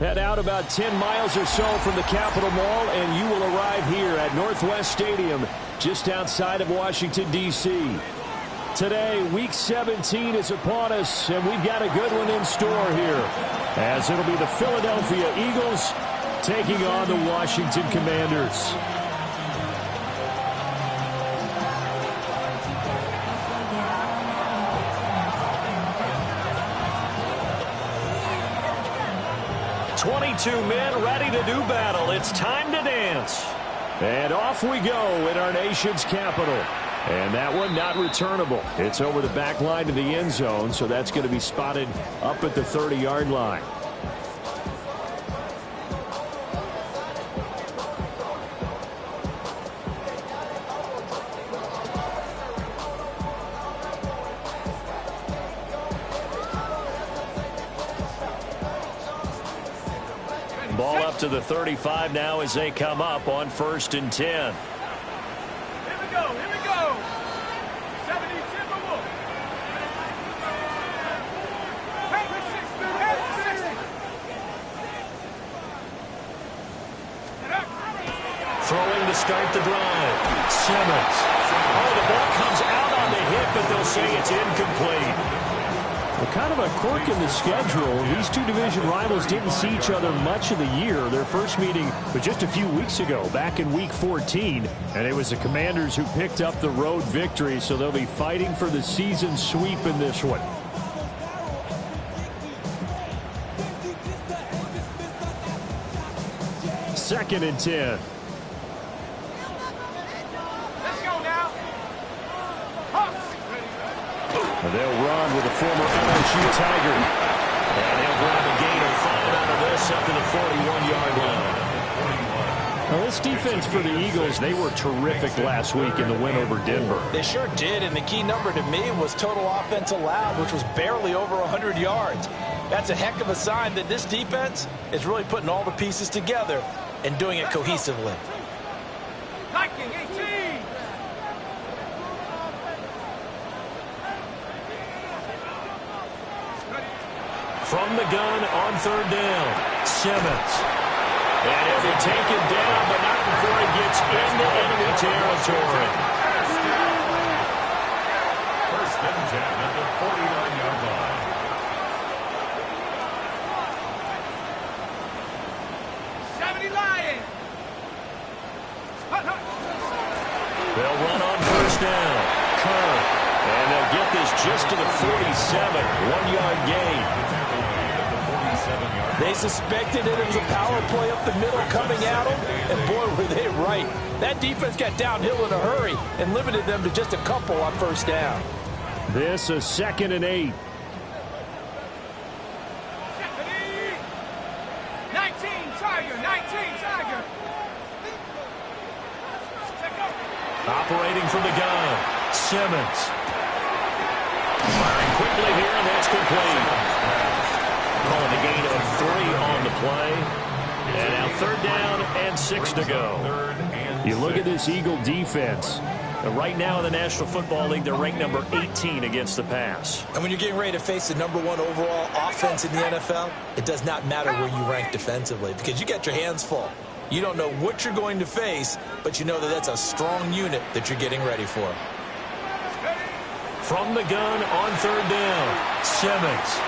Head out about 10 miles or so from the Capitol Mall, and you will arrive here at Northwest Stadium, just outside of Washington, D.C. Today, Week 17 is upon us, and we've got a good one in store here, as it'll be the Philadelphia Eagles taking on the Washington Commanders. Men ready to do battle. It's time to dance. And off we go in our nation's capital. And that one not returnable. It's over the back line to the end zone, so that's going to be spotted up at the 30-yard line. Ball up to the 35 now as they come up on 1st and 10. Here we go, here we go. 70 Timberwolves. Throwing to start the drive. Simmons. Oh, the ball comes out on the hit, but they'll say it's incomplete. Well, kind of a quirk in the schedule. These two division rivals didn't see each other much of the year. Their first meeting was just a few weeks ago, back in Week 14. And it was the Commanders who picked up the road victory, so they'll be fighting for the season sweep in this one. Second and 10. They'll run with the former LSU Tiger. And he'll grab a gain of 5 out of this up to the 41-yard line. Now, this defense for the Eagles, they were terrific last week in the win over Denver. They sure did, and the key number to me was total offense allowed, which was barely over 100 yards. That's a heck of a sign that this defense is really putting all the pieces together and doing it cohesively. Viking 18. From the gun on 3rd down, Simmons. And he'll be taken down, but not before he gets into enemy territory. 1st and 10 at the 49-yard line. They'll run on 1st down. Kerr. And they'll get this just to the 47. 1-yard gain. They suspected it was a power play up the middle coming at them, and boy, were they right. That defense got downhill in a hurry and limited them to just a couple on 1st down. This is 2nd and 8. 19 Tiger. Operating from the gun, Simmons. Firing quickly here, and that's complete. Calling a gain of 3 on the play. And now 3rd down and 6 to go. You look at this Eagle defense. Right now in the National Football League, they're ranked number 18 against the pass. And when you're getting ready to face the number 1 overall offense in the NFL, it does not matter where you rank defensively because you got your hands full. You don't know what you're going to face, but you know that that's a strong unit that you're getting ready for. From the gun on 3rd down, Simmons.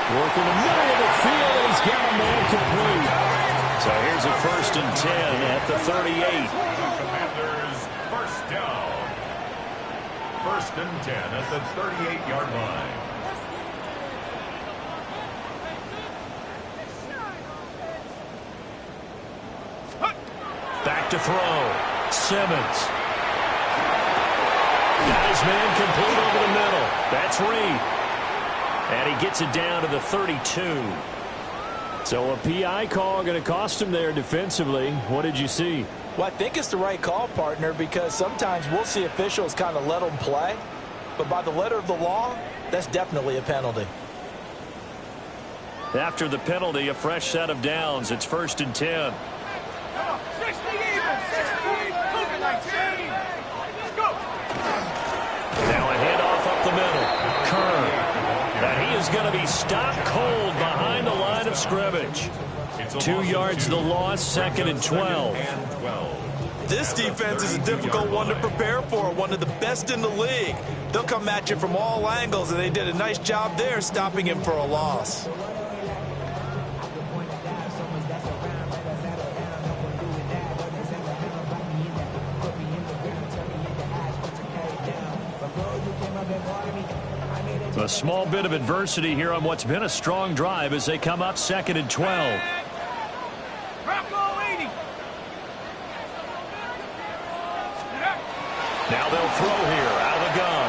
Working the middle of the field, and he's got a man complete. So here's a 1st and 10 at the 38. Commanders, 1st down. 1st and 10 at the 38-yard line. Back to throw. Simmons. Got his man complete over the middle. That's Reed. And he gets it down to the 32. So a PI call going to cost him there defensively. What did you see? Well, I think it's the right call, partner, because sometimes we'll see officials kind of let them play. But by the letter of the law, that's definitely a penalty. After the penalty, a fresh set of downs. It's 1st and 10. 60 even. 60. 19. Let's go. Now a handoff up the middle. Kerr. And he is going to be stopped cold behind the line of of scrimmage. It's a 2 loss of yards 2. the loss, second and 12. And 12. This defense is a difficult one to prepare for, one of the best in the league. They'll come at you from all angles, and they did a nice job there stopping him for a loss. A small bit of adversity here on what's been a strong drive as they come up second and 12. Now they'll throw here out of the gun.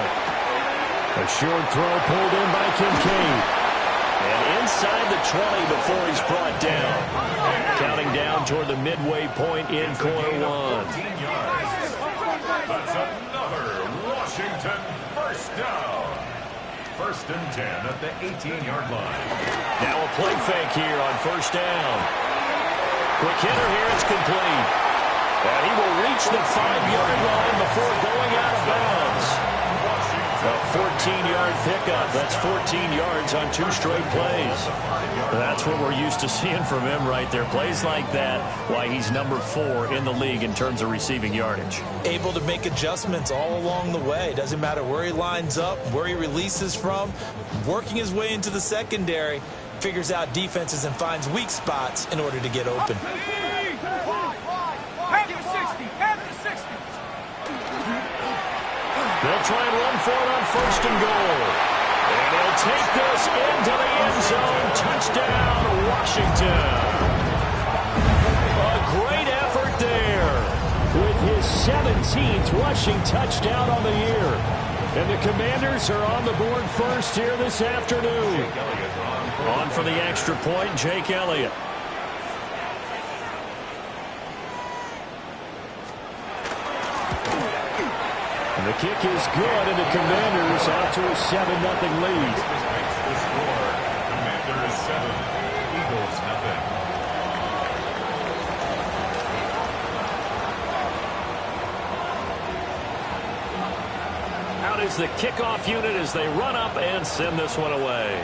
A short throw pulled in by Kincaid. And inside the 20 before he's brought down. Counting down toward the midway point in quarter one. That's another Washington first down. First and 10 at the 18-yard line. Now a play fake here on first down. Quick hitter here, it's complete. And he will reach the 5-yard line before going out of bounds. A 14-yard pickup. That's 14 yards on 2 straight plays. That's what we're used to seeing from him right there. Plays like that, why he's number 4 in the league in terms of receiving yardage. Able to make adjustments all along the way. Doesn't matter where he lines up, where he releases from. Working his way into the secondary, figures out defenses and finds weak spots in order to get open. They'll try and run for it on first and goal. And he'll take this into the end zone. Touchdown, Washington. A great effort there with his 17th rushing touchdown on the year. And the Commanders are on the board first here this afternoon. On for the extra point, Jake Elliott. And the kick is good, and the Commanders out to a 7-0 lead. Makes the score. Commanders 7, Eagles nothing. Out is the kickoff unit as they run up and send this one away.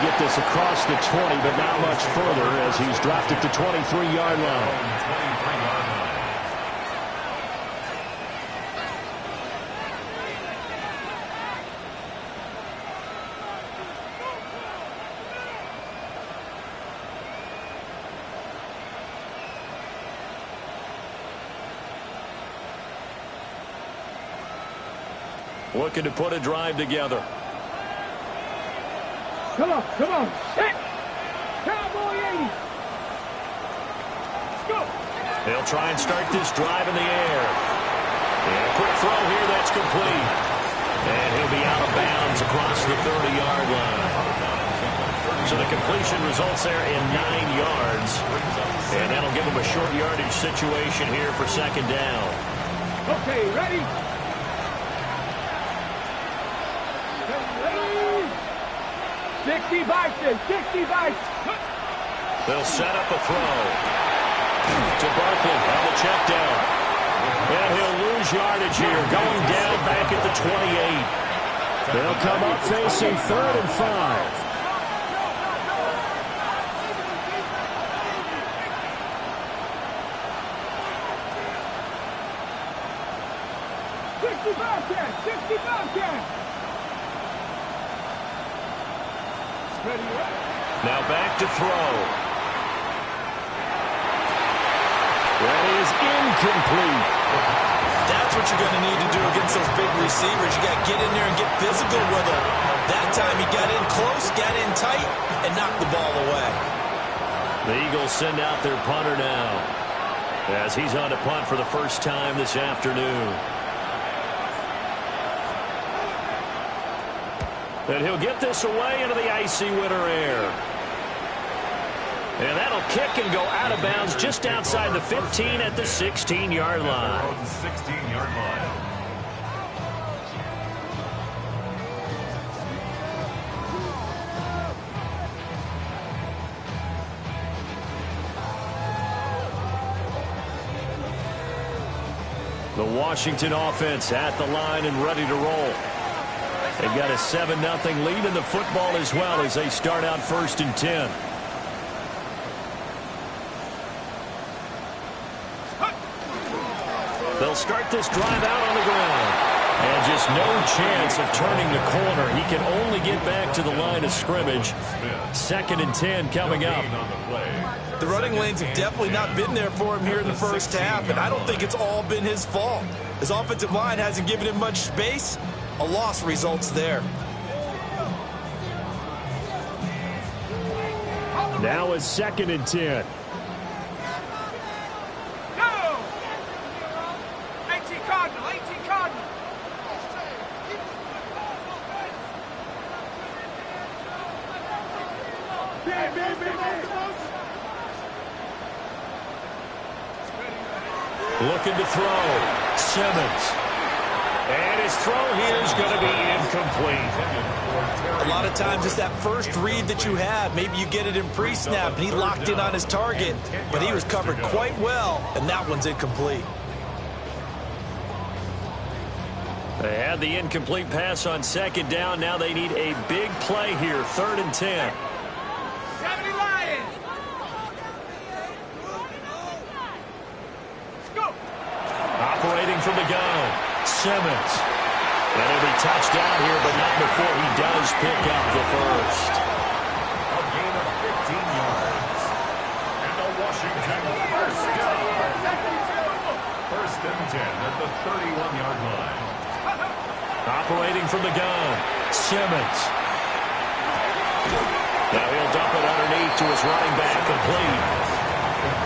Get this across the 20, but not much further as he's dropped it to 23-yard line. 23-yard line. Looking to put a drive together. Come on, set! Cowboy 80! Let's go! They'll try and start this drive in the air. And a quick throw here, that's complete. And he'll be out of bounds across the 30-yard line. So the completion results there in 9 yards. And that'll give him a short yardage situation here for second down. Okay, ready? 60 Bison, 60 Bison. They'll set up a throw to Barkley on the check down. And he'll lose yardage here, going down back at the 28. They'll come up facing 3rd and 5. 60 Bobcats. Now back to throw. That is incomplete. That's what you're going to need to do against those big receivers. You got to get in there and get physical with them. That time he got in close, got in tight, and knocked the ball away. The Eagles send out their punter now as he's on to punt for the first time this afternoon. And he'll get this away into the icy winter air. And that'll kick and go out of bounds just outside the 15 at the 16-yard line. 16-yard line. The Washington offense at the line and ready to roll. They've got a 7-0 lead in the football as well as they start out 1st and 10. They'll start this drive out on the ground. And just no chance of turning the corner. He can only get back to the line of scrimmage. 2nd and 10 coming up. The running lanes have definitely not been there for him here in the first half, and I don't think it's all been his fault. His offensive line hasn't given him much space. A loss results there. Now it's 2nd and 10. Go! 18 Cardinal, 18 Cardinal. Looking to throw. Simmons. And his throw here is going to be incomplete. A lot of times it's that first read that you have. Maybe you get it in pre-snap, and he locked in on his target, but he was covered quite well, and that one's incomplete. They had the incomplete pass on 2nd down. Now they need a big play here. 3rd and 10. 70 Lions. Let's go. Operating from the gun. Simmons. And he'll be touched down here, but not before he does pick up the first. A gain of 15 yards. And the Washington first down. 1st and 10 at the 31-yard line. Operating from the gun. Simmons. Now he'll dump it underneath to his running back, complete.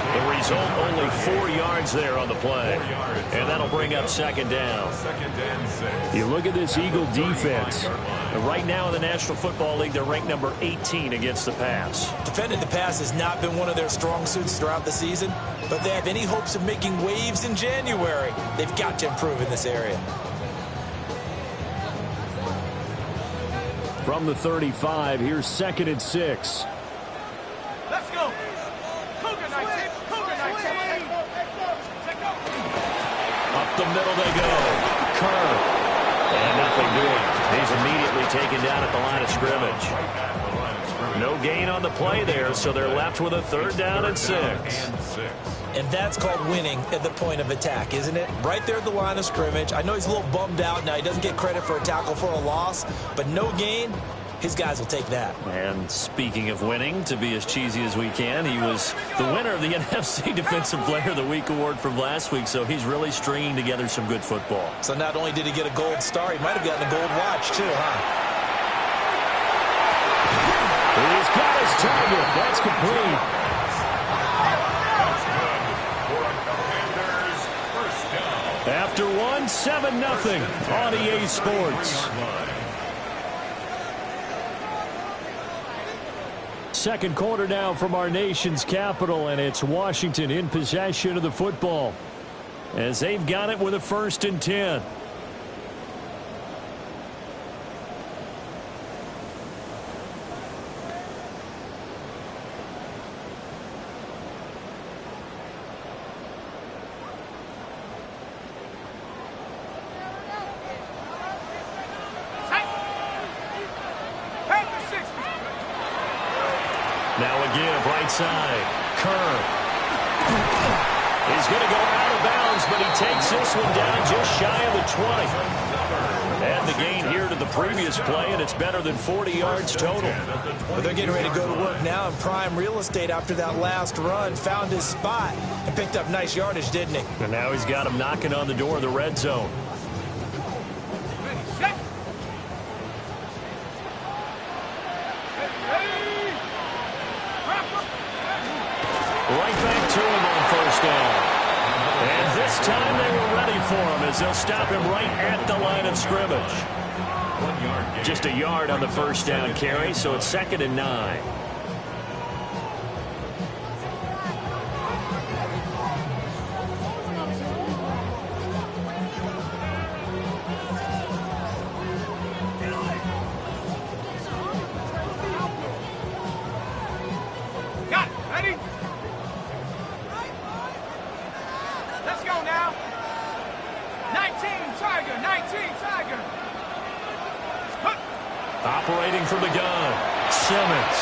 The result, only 4 yards there on the play. And that'll bring up 2nd down. 2nd and 6. You look at this Eagle defense. Right now in the National Football League, they're ranked number 18 against the pass. Defending the pass has not been one of their strong suits throughout the season, but if they have any hopes of making waves in January, they've got to improve in this area. From the 35, here's 2nd and 6. Let's go. Cougar night, Chip. Cougar night, Chip. Up the middle they go. Kerr. And nothing doing. He's immediately taken down at the line of scrimmage. No gain on the play there, so they're left with a 3rd down and 6. And that's called winning at the point of attack, isn't it? Right there at the line of scrimmage. I know he's a little bummed out now. He doesn't get credit for a tackle for a loss, but no gain, his guys will take that. And speaking of winning, to be as cheesy as we can, he was the winner of the NFC Defensive Player of the Week award from last week, so he's really stringing together some good football. So not only did he get a gold star, he might have gotten a gold watch too, huh? He's got his target. That's complete. After one, 7-0 on EA Sports. Second quarter now from our nation's capital, and it's Washington in possession of the football as they've got it with a 1st and 10. Now a give right side. Kerr. He's going to go out of bounds, but he takes this one down just shy of the 20. And the gain here to the previous play, and it's better than 40 yards total. But they're getting ready to go to work now in prime real estate after that last run. Found his spot and picked up nice yardage, didn't he? And now he's got him knocking on the door of the red zone. Right back to him on 1st down. And this time they were ready for him as they'll stop him right at the line of scrimmage. Just a yard on the 1st down carry, so it's 2nd and 9. Got it. Ready? Let's go now. Tiger, 19, Tiger. Operating from the gun, Simmons.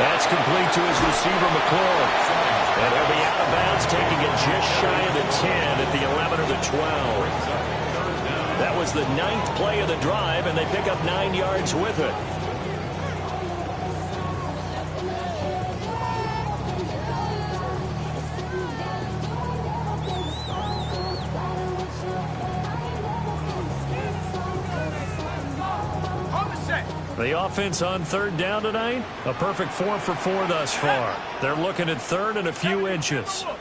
That's complete to his receiver, McClure. And he'll be out of bounds, taking it just shy of the 10 at the 11 or the 12. That was the 9th play of the drive, and they pick up 9 yards with it. The offense on 3rd down tonight, a perfect 4 for 4 thus far. They're looking at 3rd and a few inches. Now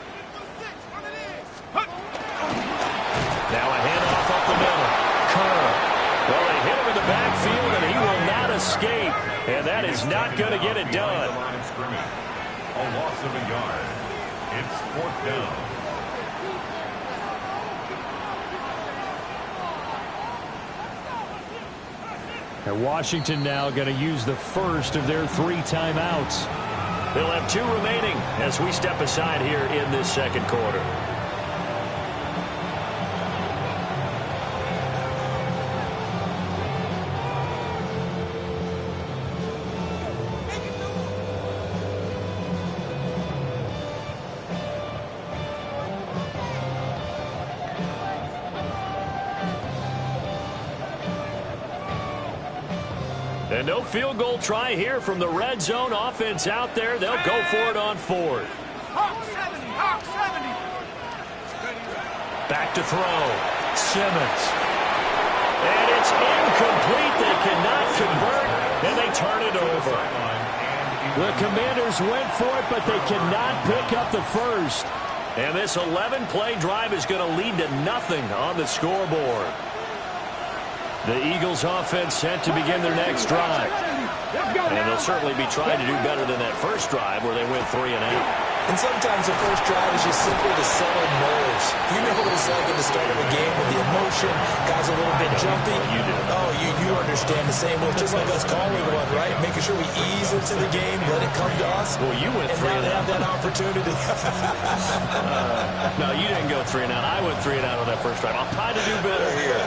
a handoff up the middle. Kerr. Well, they hit him in the backfield, and he will not escape. And that is not going to get it done. A loss of a yard. It's 4th down. And Washington now going to use the first of their 3 timeouts. They'll have 2 remaining as we step aside here in this 2nd quarter. And no field goal try here from the red zone offense out there. They'll go for it on 4th. Hawk 70, Hawk 70. Back to throw. Simmons. And it's incomplete. They cannot convert, and they turn it over. The Commanders went for it, but they cannot pick up the first. And this 11-play drive is going to lead to nothing on the scoreboard. The Eagles offense set to begin their next drive. And they'll certainly be trying to do better than that first drive where they went 3 and out. And sometimes the first drive is just simply to settle nerves. You know what it's like at the start of a game with the emotion, guys a little bit jumpy. You do. Oh, you understand the same way. Just like us calling one, right? Making sure we ease into the game, let it come to us. Well, you went 3 and out. And now they have that opportunity. No, you didn't go 3 and out. I went 3 and out on that first drive. I'll try to do better here.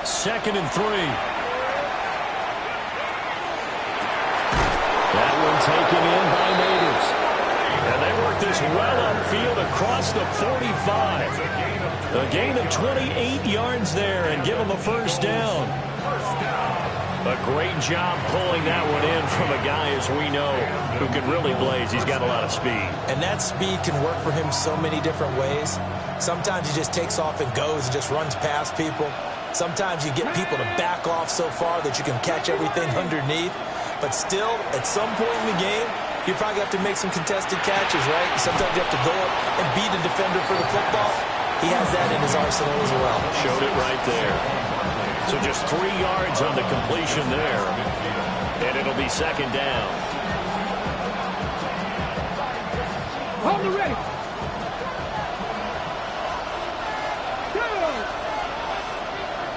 2nd and 3. That one taken in by Natives. And they work this well upfield across the 45. A gain of 28 yards there and give them a first down. A great job pulling that one in from a guy, as we know, who can really blaze. He's got a lot of speed. And that speed can work for him so many different ways. Sometimes he just takes off and goes and just runs past people. Sometimes you get people to back off so far that you can catch everything underneath. But still, at some point in the game, you probably have to make some contested catches, right? Sometimes you have to go up and beat a defender for the football. He has that in his arsenal as well. Showed it right there. So just 3 yards on the completion there. And it'll be 2nd down. Hold it ready.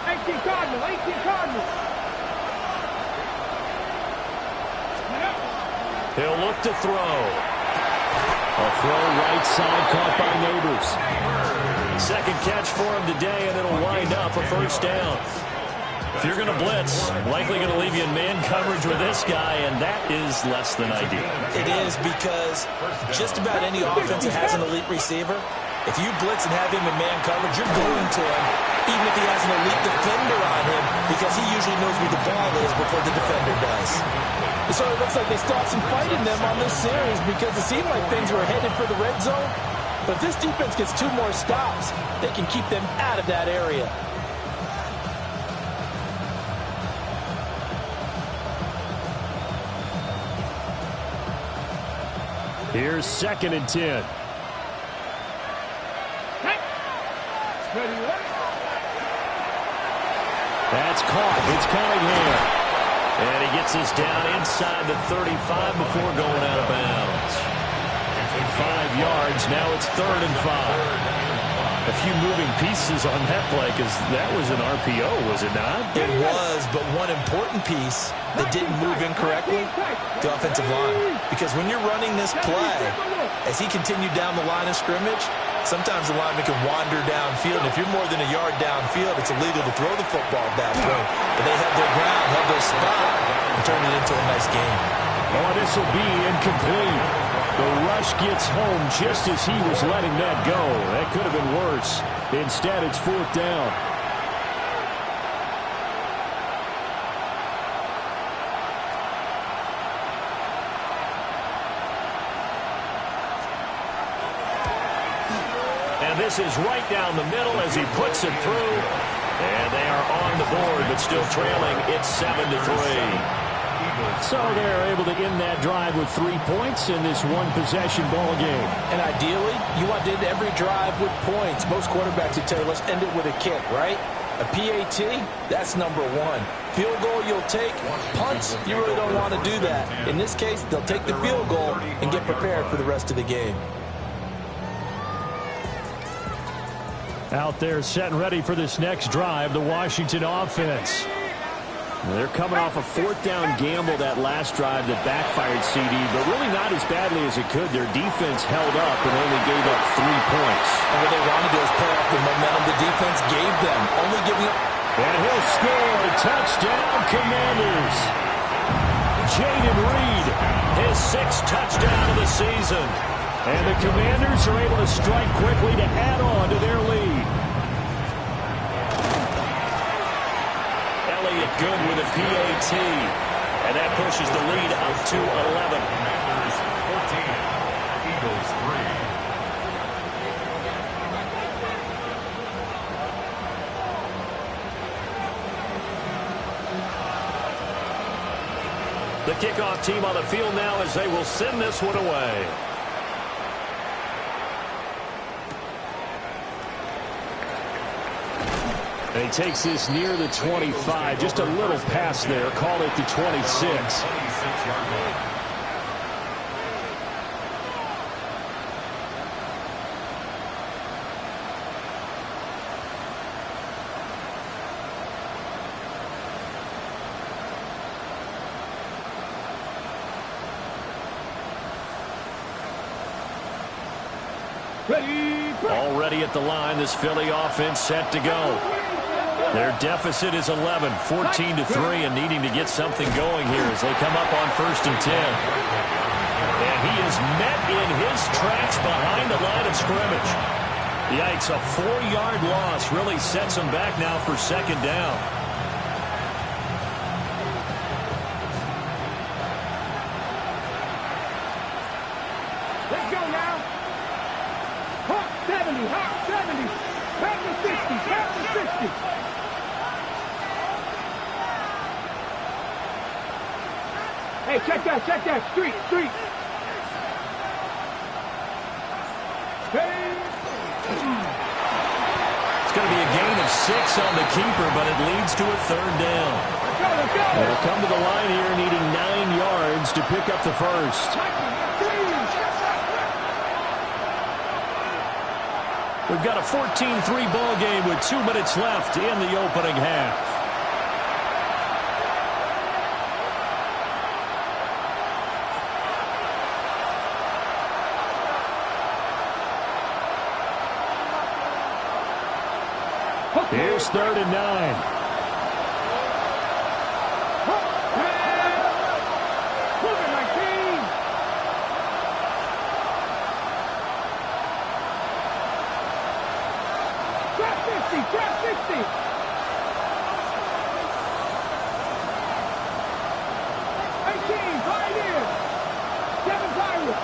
18 Cardinals, 18 Cardinals. He'll look to throw. A throw right side caught by Neighbors. 2nd catch for him today, and it'll wind up a first down. If you're going to blitz, likely going to leave you in man coverage with this guy, and that is less than ideal. It is, because just about any offense that has an elite receiver, if you blitz and have him in man coverage, you're going to him, even if he has an elite defender on him, because he usually knows where the ball is before the defender does. So it looks like they stopped some fight in them on this series because it seemed like things were headed for the red zone. But if this defense gets 2 more stops, they can keep them out of that area. Here's 2nd and 10. That's caught. It's Cunningham. And he gets us down inside the 35 before going out of bounds. 5 yards. Now it's 3rd and 5. A few moving pieces on that play because that was an RPO, was it not? It was, but one important piece that didn't move incorrectly, the offensive line. Because when you're running this play, as he continued down the line of scrimmage, sometimes the lineman can wander downfield. And if you're more than a yard downfield, it's illegal to throw the football at that point. But they held their ground, held their spot, and turned it into a nice game. Oh, this will be incomplete. The rush gets home just as he was letting that go. That could have been worse. Instead, it's 4th down. And this is right down the middle as he puts it through. And they are on the board, but still trailing. It's 7-3. So they're able to end that drive with 3 points in this one-possession ball game. And ideally, you want to end every drive with points. Most quarterbacks would tell you, let's end it with a kick, right? A PAT, that's number 1. Field goal you'll take. Punts, you really don't want to do that. In this case, they'll take the field goal and get prepared for the rest of the game. Out there set and ready for this next drive, the Washington offense. They're coming off a 4th down gamble that last drive that backfired CD, but really not as badly as it could. Their defense held up and only gave up 3 points. And what they wanted to do is play off the momentum the defense gave them, only giving up. And he'll score. Touchdown, Commanders. Jaden Reed, his 6th touchdown of the season. And the Commanders are able to strike quickly to add on to their lead. Good with a PAT. And that pushes the lead up to 11. Commanders 14, Eagles 3. The kickoff team on the field now as they will send this one away. And he takes this near the 25. Just a little pass there. Call it the 26. Already at the line, this Philly offense set to go. Their deficit is 11, 14-3, and needing to get something going here as they come up on 1st and 10. And he is met in his tracks behind the line of scrimmage. Yikes, a 4-yard loss really sets him back now for 2nd down. Let's go now. Hawk 70, Hawk 70. Back to 60, back to 60. Hey, check that, street. Hey. It's going to be a gain of 6 on the keeper, but it leads to a 3rd down. Let's go. They'll come to the line here needing 9 yards to pick up the first. We've got a 14-3 ball game with 2 minutes left in the opening half. Here's 3rd and 9. Move it, my team. Drop 60, drop 60. Right here. 7 Pirates.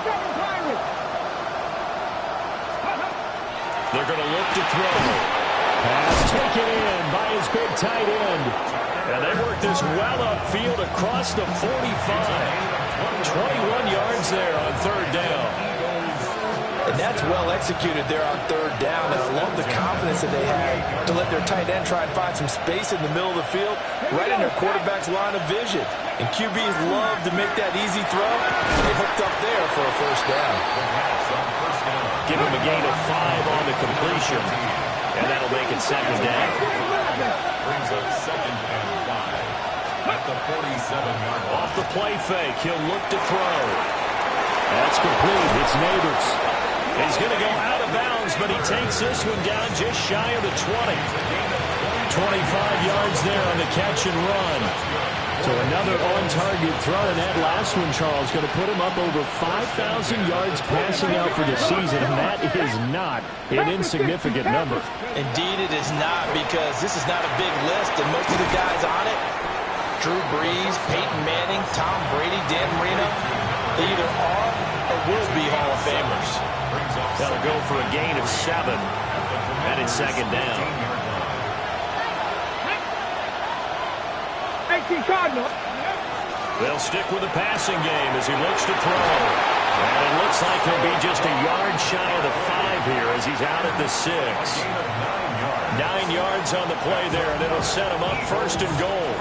They're going to look to throw. Pass taken in by his big tight end. And they work this well upfield across the 45. 21 yards there on 3rd down. And that's well executed there on 3rd down. And I love the confidence that they had to let their tight end try and find some space in the middle of the field, right in their quarterback's line of vision. And QBs love to make that easy throw. They hooked up there for a 1st down. Give him a gain of 5 on the completion. And that'll make it second down. Brings up 2nd and 5 at the 47-yard line. Off the play fake, he'll look to throw. That's complete. It's Neighbors. He's going to go out of bounds, but he takes this one down just shy of the 20. 25 yards there on the catch and run. So another on-target throw, and that last one, Charles, going to put him up over 5,000 yards passing out for the season, and that is not an insignificant number. Indeed it is not, because this is not a big list, and most of the guys on it, Drew Brees, Peyton Manning, Tom Brady, Dan Marino, they either are or will be Hall of Famers. That'll go for a gain of 7, and it's second down. They'll stick with the passing game as he looks to throw. And it looks like he'll be just a yard shy of the 5 here as he's out at the 6. 9 yards on the play there, and it'll set him up 1st and goal.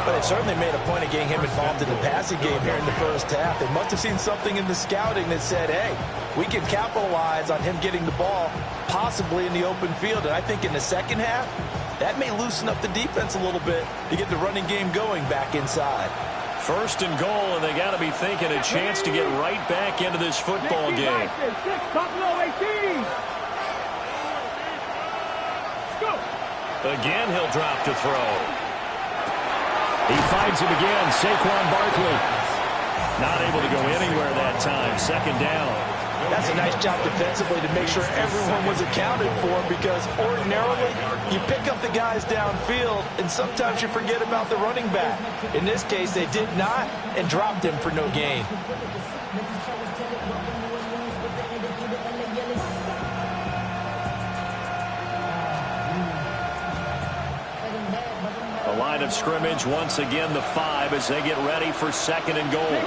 But it certainly made a point of getting him involved in the passing game here in the first half. They must have seen something in the scouting that said, hey, we can capitalize on him getting the ball possibly in the open field. And I think in the second half, that may loosen up the defense a little bit to get the running game going back inside. 1st and goal, and they got to be thinking a chance to get right back into this football game. Again, he'll drop to throw. He finds him again, Saquon Barkley. Not able to go anywhere that time. 2nd down. That's a nice job defensively to make sure everyone was accounted for, because ordinarily you pick up the guys downfield and sometimes you forget about the running back. In this case, they did not and dropped him for no gain. The line of scrimmage once again the 5 as they get ready for 2nd and goal.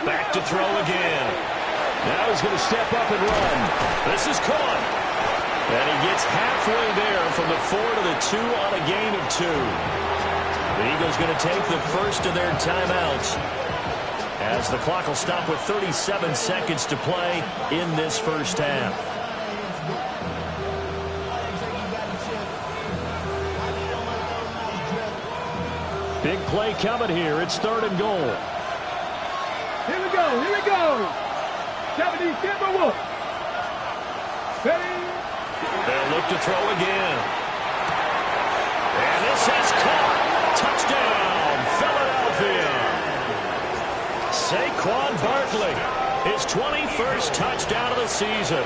Back to throw again. Now he's going to step up and run. This is caught. And he gets halfway there from the 4 to the 2 on a gain of 2. The Eagles going to take the first of their timeouts as the clock will stop with 37 seconds to play in this first half. Big play coming here. It's 3rd and goal. Here we go. 70, Timberwolf. They'll look to throw again. And this has caught. Touchdown, Philadelphia. Saquon Barkley, his 21st touchdown of the season.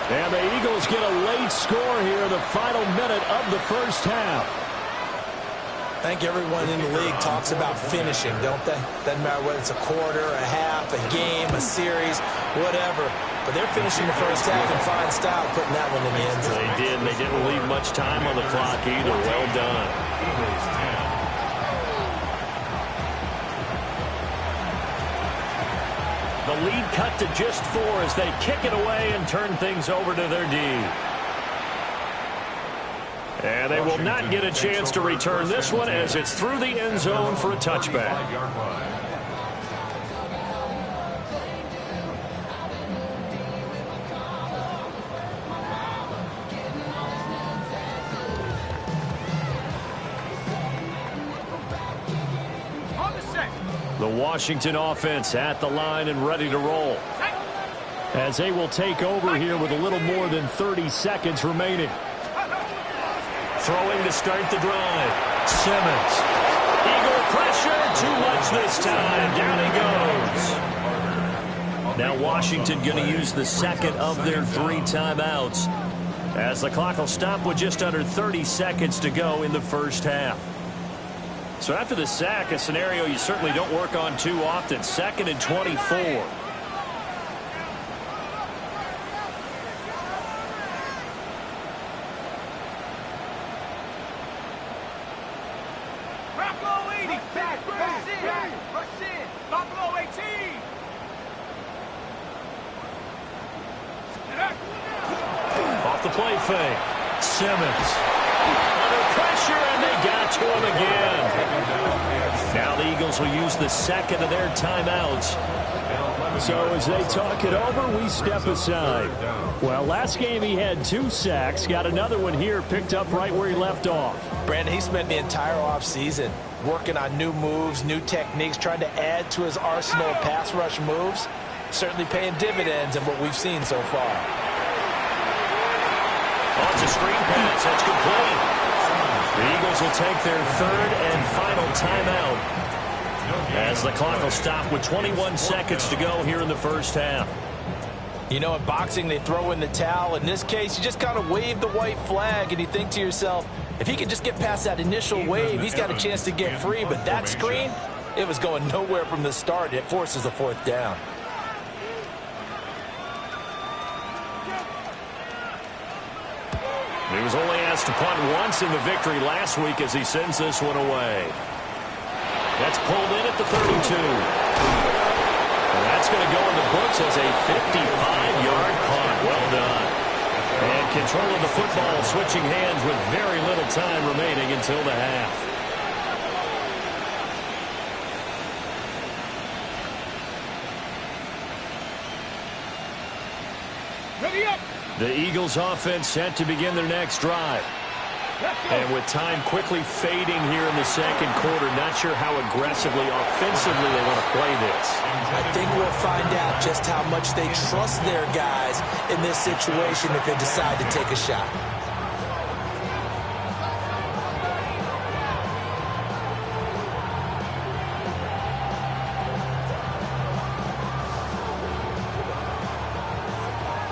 And the Eagles get a late score here in the final minute of the first half. I think everyone in the league talks about finishing, don't they? Doesn't matter whether it's a quarter, a half, a game, a series, whatever. But they're finishing the first half in fine style, putting that one in the end zone. They did, and they didn't leave much time on the clock either. Well done. The lead cut to just 4 as they kick it away and turn things over to their D. And they will not get a chance to return this one as it's through the end zone for a touchback. The Washington offense at the line and ready to roll, as they will take over here with a little more than 30 seconds remaining. Throwing to start the drive. Simmons. Eagle pressure. Too much this time. Down he goes. Now Washington going to use the second of their 3 timeouts as the clock will stop with just under 30 seconds to go in the first half. So after the sack, a scenario you certainly don't work on too often. 2nd and 24. Off the play fake. Simmons. Under pressure, and they got to him again. Now the Eagles will use the second of their timeouts. So as they talk it over, we step aside. Well, last game he had 2 sacks. Got another one here, picked up right where he left off. Brandon, he spent the entire offseason working on new moves, new techniques, trying to add to his arsenal of pass rush moves. Certainly paying dividends in what we've seen so far. Oh, it's a screen pass. That's complete. The Eagles will take their third and final timeout as the clock will stop with 21 seconds to go here in the first half. You know, in boxing, they throw in the towel. In this case, you just kind of wave the white flag, and you think to yourself, if he can just get past that initial wave, he's got a chance to get free. But that screen, it was going nowhere from the start. It forces a 4th down. He was only asked to punt once in the victory last week as he sends this one away. That's pulled in at the 32. And that's going to go in the books as a 55-yard punt. Well done. And control of the football switching hands with very little time remaining until the half. Ready up. The Eagles offense set to begin their next drive. And with time quickly fading here in the second quarter, not sure how aggressively, offensively they want to play this. I think we'll find out just how much they trust their guys in this situation if they decide to take a shot.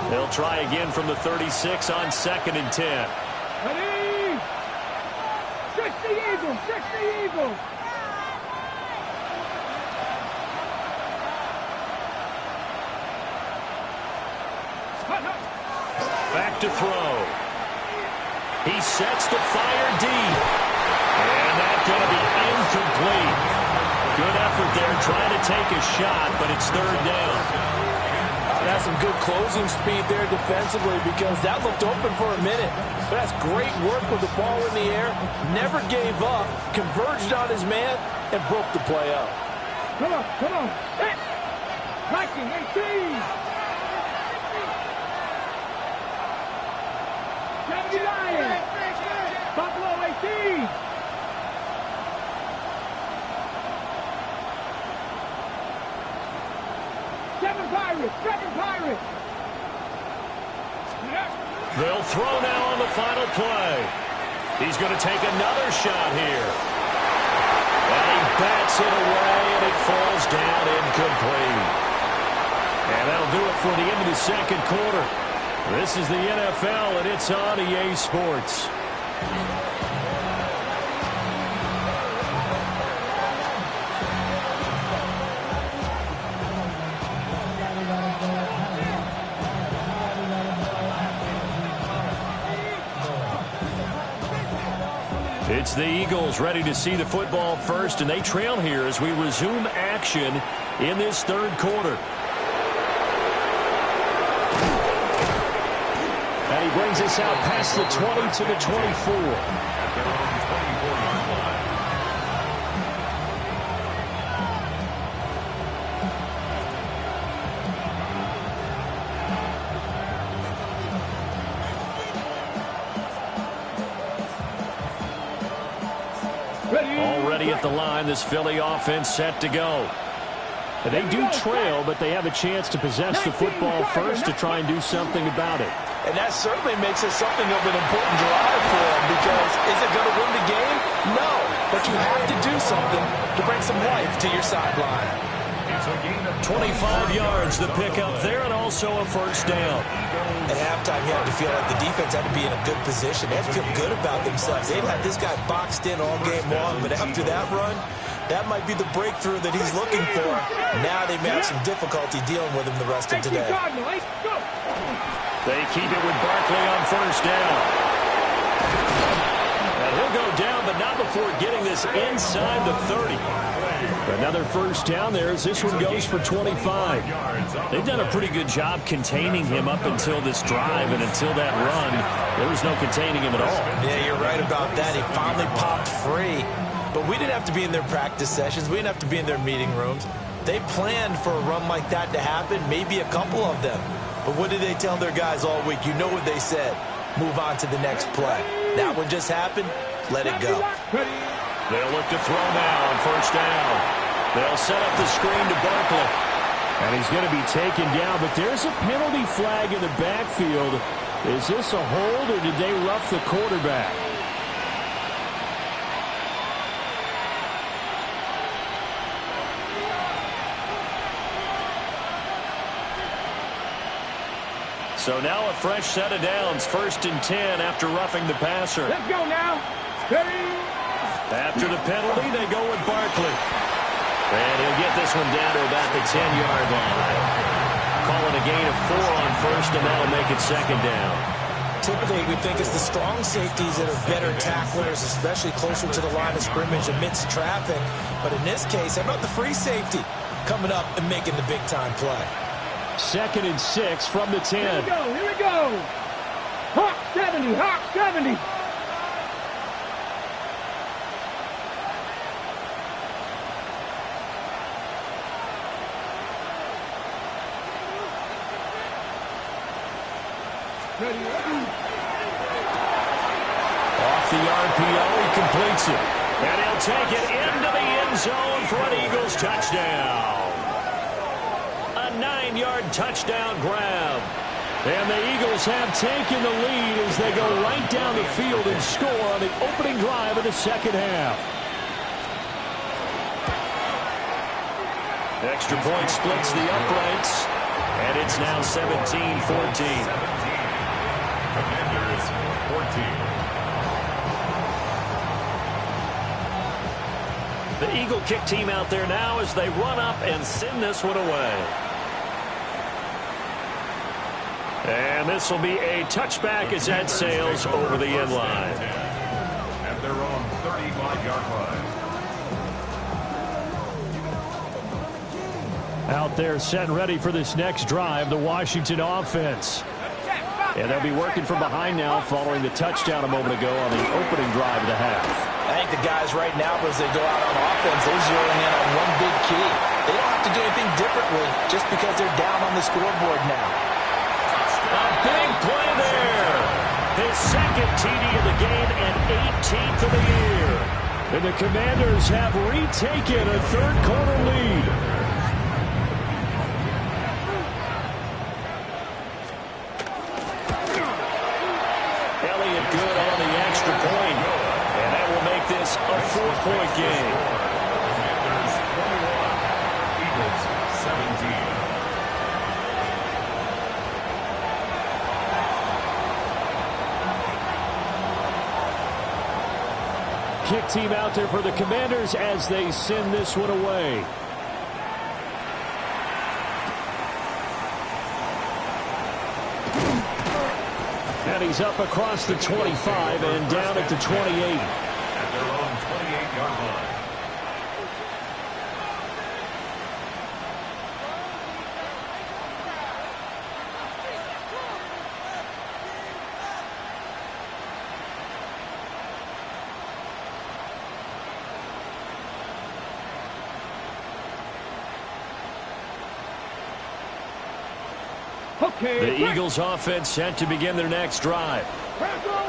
They'll try again from the 36 on 2nd and 10. Ready? 60 Eagles, 60 Eagles. Back to throw. He sets to fire deep. And that's going to be incomplete. Good effort there trying to take a shot, but it's 3rd down. That's some good closing speed there defensively because that looked open for a minute. But that's great work with the ball in the air. Never gave up, converged on his man, and broke the play up. Come on, come on. Hit. Tracking, 18. 70 Lions. Buffalo, 18. Seven Pirates. They'll throw now on the final play. He's going to take another shot here. And he bats it away, and it falls down incomplete. And that'll do it for the end of the second quarter. This is the NFL, and it's on EA Sports. It's the Eagles ready to see the football first, and they trail here as we resume action in this third quarter. And he brings us out past the 20 to the 24. Already at the line, this Philly offense set to go. They do trail, but they have a chance to possess the football first to try and do something about it. And that certainly makes it something of an important drive for them because is it going to win the game? No, but you have to do something to bring some life to your sideline. 25 yards the pickup there, and also a first down. At halftime, you had to feel like the defense had to be in a good position. They had to feel good about themselves. They've had this guy boxed in all game long, but after that run, that might be the breakthrough that he's looking for. Now they may have some difficulty dealing with him the rest of today. They keep it with Barkley on first down. And he'll go down, but not before before getting this inside the 30. Another first down there as this one goes for 25. They've done a pretty good job containing him up until this drive, and until that run, there was no containing him at all. Yeah, you're right about that. He finally popped free. But we didn't have to be in their practice sessions. We didn't have to be in their meeting rooms. They planned for a run like that to happen, maybe a couple of them. But what did they tell their guys all week? You know what they said. Move on to the next play. That one just happened. Let it go. They'll look to throw now on first down. They'll set up the screen to Barkley. And he's going to be taken down, but there's a penalty flag in the backfield. Is this a hold, or did they rough the quarterback? So now a fresh set of downs, 1st and 10 after roughing the passer. Let's go now. Steady. After the penalty, they go with Barkley. And he'll get this one down to about the 10-yard line. Calling a gain of 4 on first, and that'll make it 2nd down. Typically, we think it's the strong safeties that are better tacklers, especially closer to the line of scrimmage amidst traffic. But in this case, how about the free safety coming up and making the big-time play? 2nd and 6 from the 10. Here we go. Here we go. Hawk 70. Hawk 70. Off the RPO, he completes it. And he'll take it into the end zone for an Eagles touchdown. A 9-yard touchdown grab. And the Eagles have taken the lead as they go right down the field and score on the opening drive of the second half. Extra point splits the uprights, and it's now 17-14. Commanders 14. The Eagle kick team out there now as they run up and send this one away. And this will be a touchback as that sails over the end line. At their own 35-yard line. Out there set and ready for this next drive, the Washington offense. And they'll be working from behind now following the touchdown a moment ago on the opening drive of the half. I think the guys right now, as they go out on offense, they're zeroing in on one big key. They don't have to do anything differently just because they're down on the scoreboard now. A big play there. His 2nd TD of the game and 18th of the year. And the Commanders have retaken a third-quarter lead. Elliott good on the extra point. And that will make this a 4-point game. Commanders 21. Eagles 17. Kick team out there for the Commanders as they send this one away. And he's up across the 25 and down at the 28. At their own 28-yard line. The Eagles offense set to begin their next drive.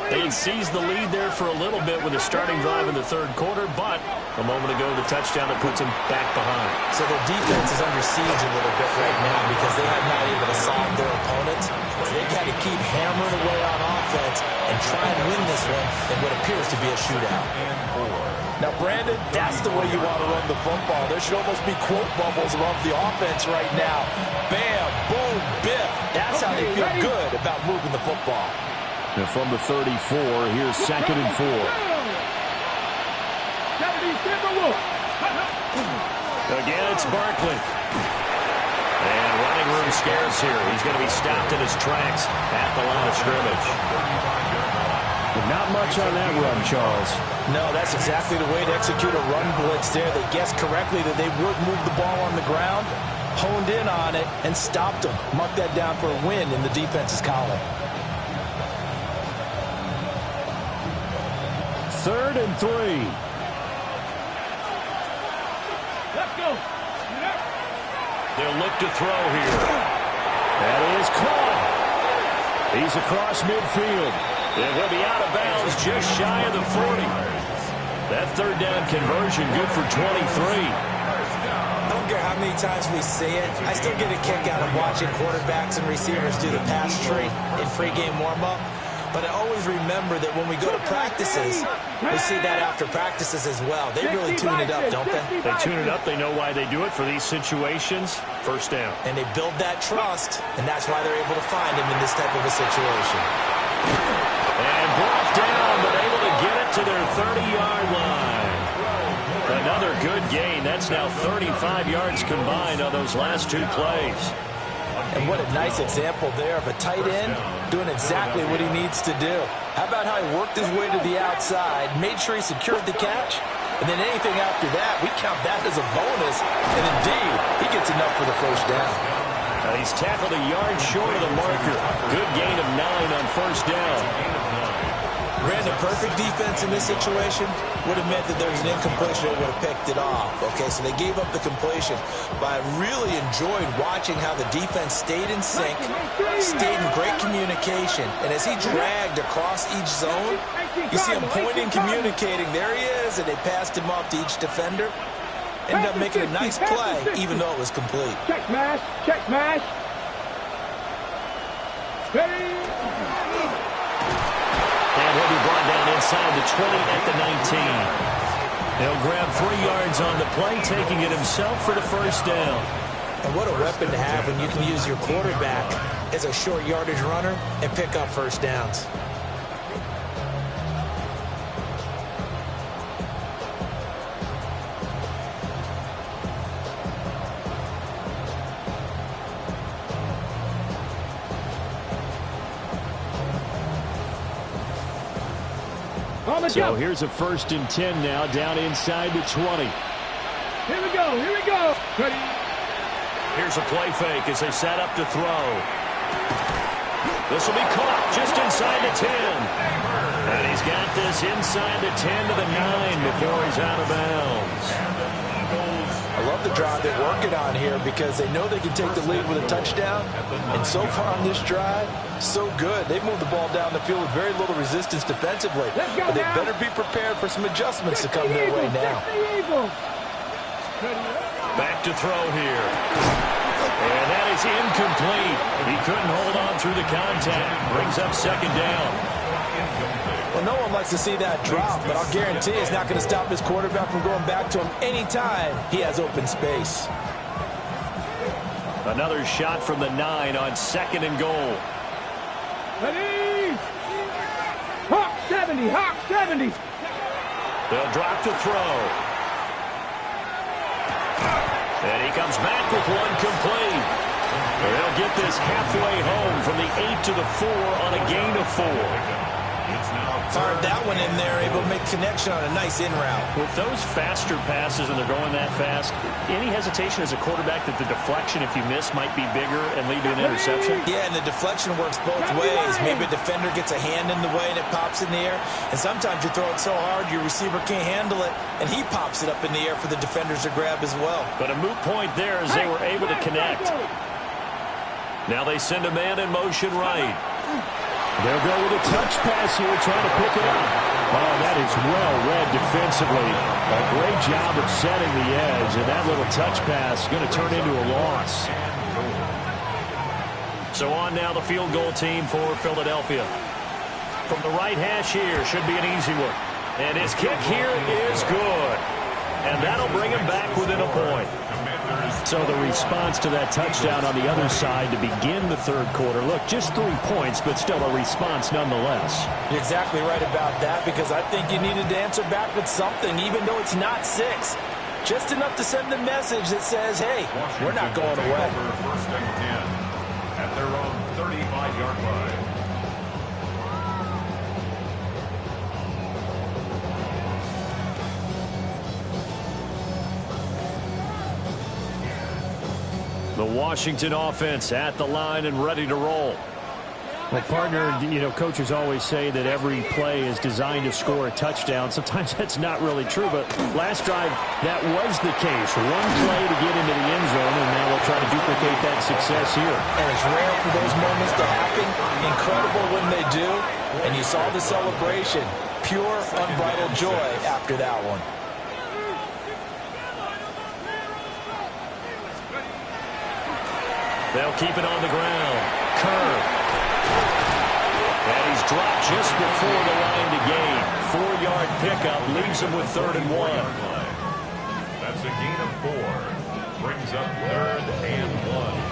They seized the lead there for a little bit with a starting drive in the third quarter, but a moment ago the touchdown that puts them back behind. So their defense is under siege a little bit right now because they have not able to solve their opponents. So they've got to keep hammering away on offense and try and win this one in what appears to be a shootout. Now, Brandon, that's the way you want to run the football. There should almost be quote bubbles above the offense right now. Bam, boom, biff. That's how they feel good about moving the football. And from the 34, here's 2nd and 4. Again, it's Barkley. And running room scarce here. He's going to be stopped in his tracks at the line of scrimmage. Not much on that run, Charles. No, that's exactly the way to execute a run blitz there. They guessed correctly that they would move the ball on the ground, honed in on it, and stopped them. Mark that down for a win in the defense's column. 3rd and 3. Let's go. They'll look to throw here. That is caught. He's across midfield. It will be out of bounds just shy of the 40. That 3rd down conversion good for 23. I don't care how many times we see it. I still get a kick out of watching quarterbacks and receivers do the pass tree in pregame warm-up. But I always remember that when we go to practices, we see that after practices as well. They really tune it up, don't they? They tune it up. They know why they do it for these situations. 1st down. And they build that trust, and that's why they're able to find him in this type of a situation. And brought down, but able to get it to their 30-yard line. Another good gain. That's now 35 yards combined on those last 2 plays. And what a nice example there of a tight end doing exactly what he needs to do. How about how he worked his way to the outside, made sure he secured the catch, and then anything after that, we count that as a bonus. And indeed, he gets enough for the 1st down. He's tackled a yard short of the marker. Good gain of 9 on 1st down. Brandon, perfect defense in this situation would have meant that there was an incompletion that would have picked it off. Okay, so they gave up the completion. But I really enjoyed watching how the defense stayed in sync, stayed in great communication. And as he dragged across each zone, you see him pointing, communicating. There he is, and they passed him off to each defender. Ended up making a nice play, even though it was complete. Check mash. Check mash. Ready. And he'll be brought down inside the 20 at the 19. He'll grab 3 yards on the play, taking it himself for the 1st down. And what a weapon to have when you can use your quarterback as a short yardage runner and pick up 1st downs. So here's a 1st and 10 now, down inside the 20. Here we go. Here we go. Ready. Here's a play fake as they set up to throw. This will be caught just inside the 10. And he's got this inside the 10 to the 9 before he's out of bounds. I love the drive they're working on here because they know they can take the lead with a touchdown. And so far on this drive, so good. They've moved the ball down the field with very little resistance defensively. But they better be prepared for some adjustments to come their way now. Back to throw here. And that is incomplete. He couldn't hold on through the contact. Brings up 2nd down. Well, no one likes to see that drop, but I'll guarantee it's not going to stop his quarterback from going back to him anytime he has open space. Another shot from the 9 on 2nd and goal. Ready. Hawk 70. Hawk 70. They'll drop to throw. And he comes back with one complete. They'll get this halfway home from the 8 to the 4 on a gain of 4. Fired that one in there, able to make connection on a nice in route. With those faster passes and they're going that fast, any hesitation as a quarterback that the deflection, if you miss, might be bigger and lead to an interception? Yeah, and the deflection works both ways. Maybe a defender gets a hand in the way and it pops in the air. And sometimes you throw it so hard your receiver can't handle it, and he pops it up in the air for the defenders to grab as well. But a moot point there as they were able to connect. Now they send a man in motion right. They'll go with a touch pass here, trying to pick it up. Oh, that is well read defensively. A great job of setting the edge, and that little touch pass is going to turn into a loss. So on now the field goal team for Philadelphia. From the right hash here, should be an easy one. And his kick here is good. And that'll bring him back within a point. So the response to that touchdown on the other side to begin the 3rd quarter. Look, just 3 points, but still a response nonetheless. You're exactly right about that because I think you needed to answer back with something, even though it's not 6. Just enough to send the message that says, hey, we're not going away. 1st and 10 at their own 35-yard line. The Washington offense at the line and ready to roll. Well, partner, you know, coaches always say that every play is designed to score a touchdown. Sometimes that's not really true, but last drive, that was the case. One play to get into the end zone, and now we'll try to duplicate that success here. And it's rare for those moments to happen. Incredible when they do. And you saw the celebration. Pure, unbridled joy after that one. They'll keep it on the ground. Kerr. And he's dropped just before the line to gain. 4-yard pickup leaves him with 3rd and 1. That's a gain of 4. Brings up 3rd and 1.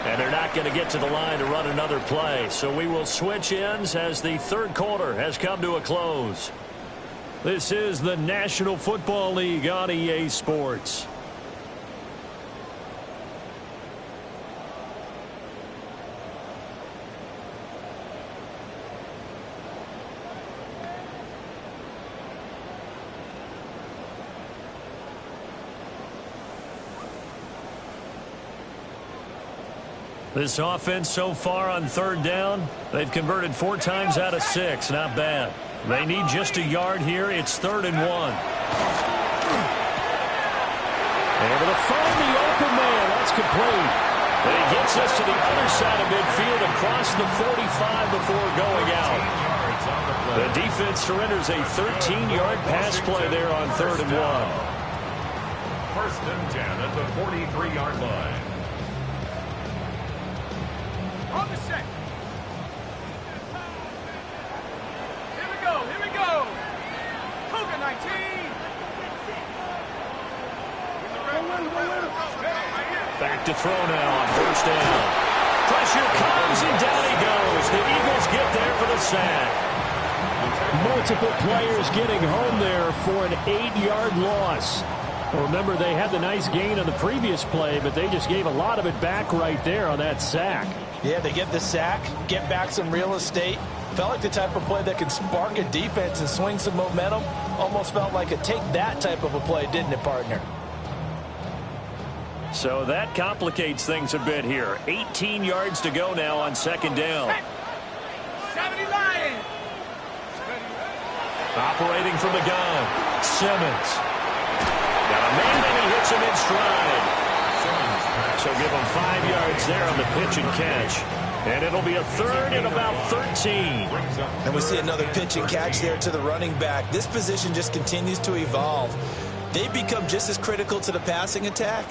And they're not going to get to the line to run another play. So we will switch ends as the 3rd quarter has come to a close. This is the National Football League on EA Sports. This offense so far on 3rd down, they've converted 4 times out of 6. Not bad. They need just a yard here. It's 3rd and 1. Able to find the open man. That's complete. And he gets us to the other side of midfield across the 45 before going out. The defense surrenders a 13-yard pass play there on 3rd and 1. 1st and 10 at the 43-yard line. On the set. Here we go. Here we go. Cougar 19. Back to throw now on 1st down. Pressure comes and down he goes. The Eagles get there for the sack. Multiple players getting home there for an 8-yard loss. Remember, they had the nice gain on the previous play, but they just gave a lot of it back right there on that sack. Yeah, they get the sack, get back some real estate. Felt like the type of play that can spark a defense and swing some momentum. Almost felt like a take that type of a play, didn't it, partner? So that complicates things a bit here. 18 yards to go now on 2nd down. 70 Lions. Operating from the gun. Simmons. Got a man and he hits him in stride. So give him 5 yards there on the pitch and catch. And it'll be a 3rd and about 13. And we see another pitch and catch there to the running back. This position just continues to evolve. They become just as critical to the passing attack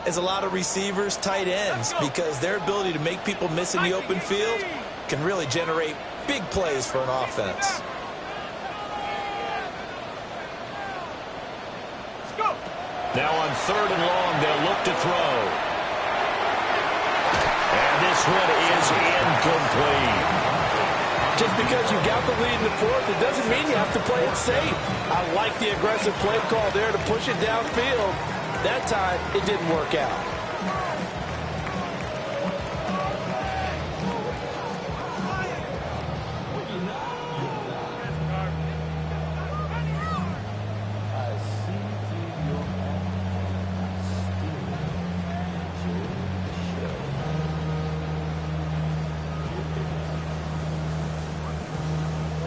as a lot of receivers, tight ends, because their ability to make people miss in the open field can really generate big plays for an offense. Now on 3rd and long, they'll look to throw. And this one is incomplete. Just because you got the lead in the 4th, it doesn't mean you have to play it safe. I like the aggressive play call there to push it downfield. That time, it didn't work out.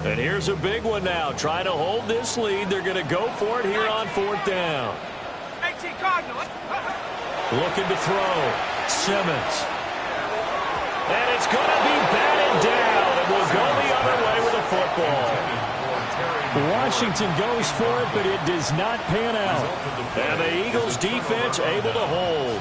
And here's a big one now. Trying to hold this lead. They're going to go for it here on 4th down. 18 Cardinals. Looking to throw. Simmons. And it's going to be batted down. And we'll go the other way with the football. Washington goes for it, but it does not pan out. And the Eagles defense able to hold.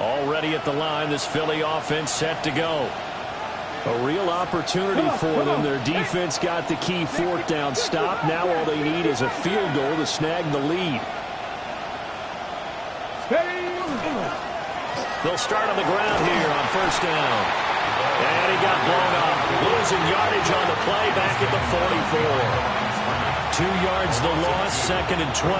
Already at the line, this Philly offense set to go. A real opportunity for them. Their defense got the key 4th down stop. Now all they need is a field goal to snag the lead. They'll start on the ground here on first down. And he got blown up. Losing yardage on the play back at the 44. 2 yards the loss, 2nd and 12.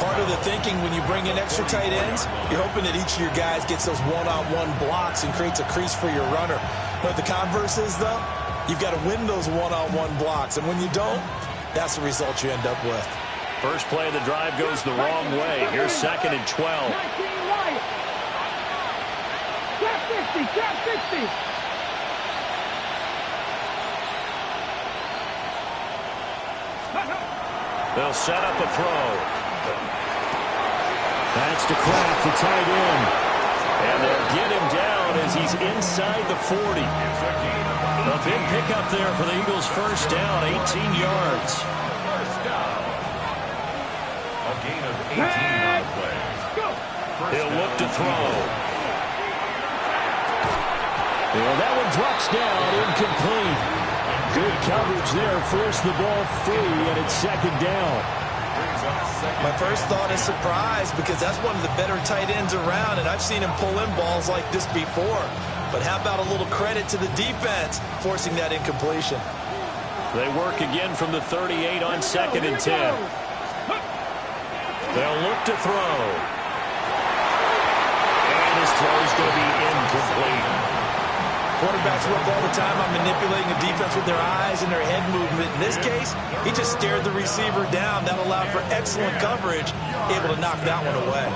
Part of the thinking when you bring in extra tight ends, you're hoping that each of your guys gets those one-on-one blocks and creates a crease for your runner. But the converse is, though, you've got to win those one-on-one blocks. And when you don't, that's the result you end up with. First play of the drive goes the wrong way. Here's 2nd and 12. Trap 50, trap 50. They'll set up a throw. That's to Kraft, the tight end. And they'll get him down as he's inside the 40. A big pickup there for the Eagles' first down, 18 yards. First down. A gain of 18 on the play. He'll look to throw. And that one drops down, incomplete. Good coverage there, forced the ball free, and it's 2nd down. My first thought is surprise because that's one of the better tight ends around, and I've seen him pull in balls like this before. But how about a little credit to the defense forcing that incompletion? They work again from the 38 on 2nd and 10. They'll look to throw. And his throw is going to be incomplete. Quarterbacks work all the time on manipulating the defense with their eyes and their head movement. In this case, he just stared the receiver down. That allowed for excellent coverage, able to knock that one away.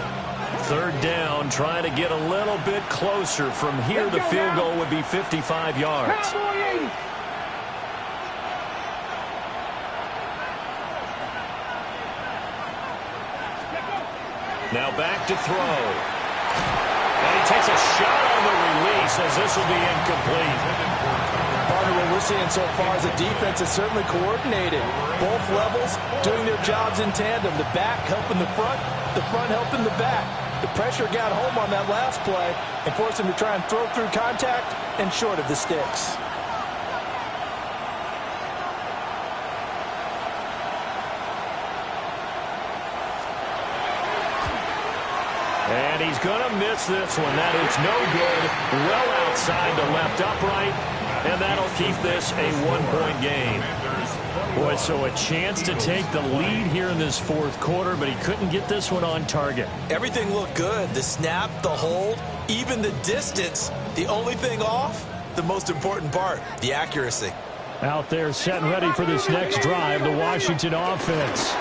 3rd down, trying to get a little bit closer. From here, the field goal would be 55 yards. Now back to throw. And he takes a shot on the release as this will be incomplete. Part of what we're seeing so far is the defense is certainly coordinated. Both levels doing their jobs in tandem. The back helping the front helping the back. The pressure got home on that last play and forced him to try and throw through contact and short of the sticks. And he's going to miss this one. That is no good. Well outside the left upright. And that'll keep this a 1-point game. Boy, so a chance to take the lead here in this 4th quarter, but he couldn't get this one on target. Everything looked good. The snap, the hold, even the distance. The only thing off, the most important part, the accuracy. Out there set and ready for this next drive, the Washington offense.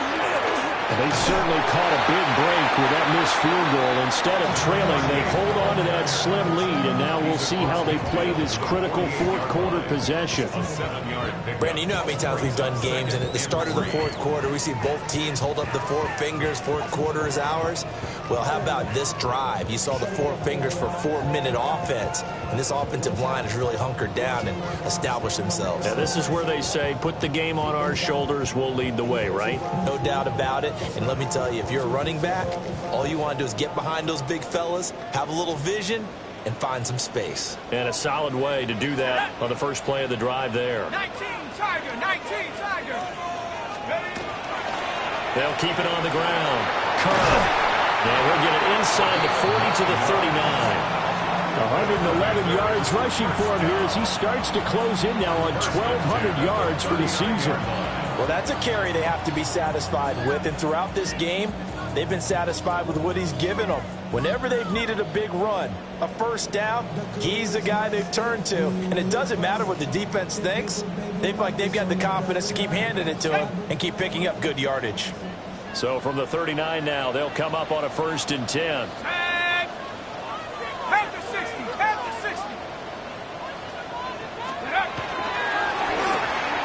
They certainly caught a big break with that missed field goal. Instead of trailing, they hold on to that slim lead, and now we'll see how they play this critical 4th quarter possession. Brandon, you know how many times we've done games, and at the start of the 4th quarter, we see both teams hold up the 4 fingers, 4th quarter is ours. Well, how about this drive? You saw the 4 fingers for 4-minute offense, and this offensive line has really hunkered down and established themselves. Now, this is where they say, put the game on our shoulders, we'll lead the way, right? No doubt about it. And let me tell you, if you're a running back, all you want to do is get behind those big fellas, have a little vision, and find some space. And a solid way to do that on the first play of the drive there. 19 Tiger, 19 Tiger. They'll keep it on the ground. Kerr. Now we'll get it inside the 40 to the 39. 111 yards rushing for him here as he starts to close in now on 1,200 yards for the season. Well, that's a carry they have to be satisfied with, and throughout this game, they've been satisfied with what he's given them. Whenever they've needed a big run, a first down, he's the guy they've turned to. And it doesn't matter what the defense thinks. They've got the confidence to keep handing it to him and keep picking up good yardage. So from the 39 now, they'll come up on a 1st and 10. Half to 60, half to 60.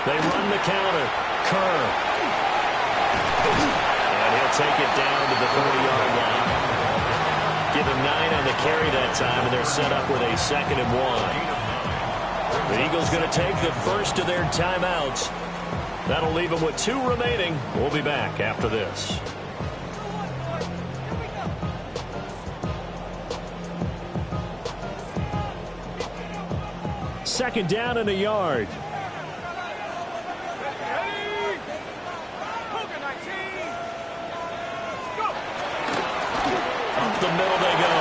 They run the counter. Kerr. And he'll take it down to the 30-yard line. Give him 9 on the carry that time, and they're set up with a 2nd and 1. The Eagles going to take the first of their timeouts. That'll leave them with 2 remaining. We'll be back after this. Second down and a yard. Up the middle they go.